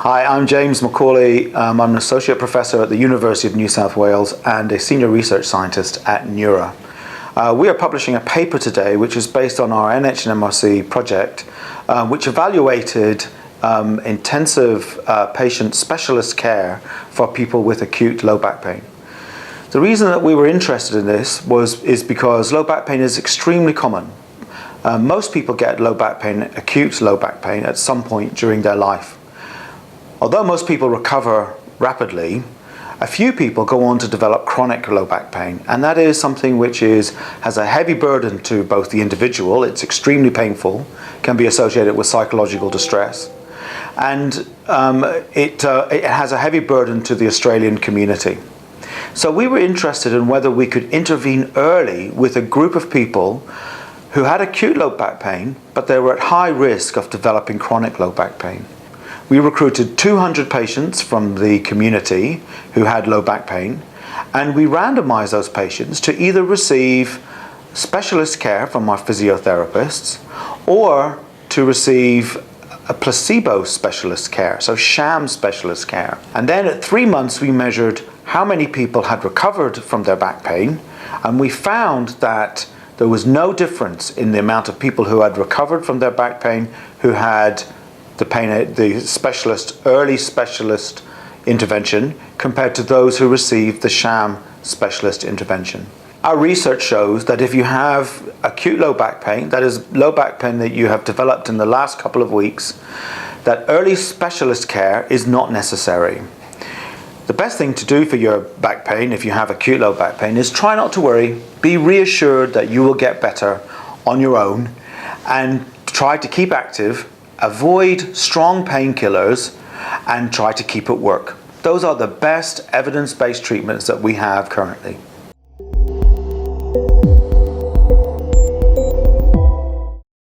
Hi, I'm James McAuley. I'm an Associate Professor at the University of New South Wales and a Senior Research Scientist at NeuRA. We are publishing a paper today which is based on our NH&MRC project, which evaluated intensive patient specialist care for people with acute low back pain. The reason that we were interested in this is because low back pain is extremely common. Most people get low back pain, acute low back pain, at some point during their life. Although most people recover rapidly, a few people go on to develop chronic low back pain, and that is something which has a heavy burden to both the individual. It's extremely painful, can be associated with psychological distress, and it has a heavy burden to the Australian community. So we were interested in whether we could intervene early with a group of people who had acute low back pain, but they were at high risk of developing chronic low back pain. We recruited 200 patients from the community who had low back pain, and we randomized those patients to either receive specialist care from our physiotherapists or to receive a placebo specialist care, so sham specialist care. And then at 3 months we measured how many people had recovered from their back pain, and we found that there was no difference in the amount of people who had recovered from their back pain who had the early specialist intervention compared to those who received the sham specialist intervention. Our research shows that if you have acute low back pain, that is low back pain that you have developed in the last couple of weeks, that early specialist care is not necessary. The best thing to do for your back pain, if you have acute low back pain, is try not to worry, be reassured that you will get better on your own, and try to keep active, avoid strong painkillers, and try to keep at work. Those are the best evidence-based treatments that we have currently.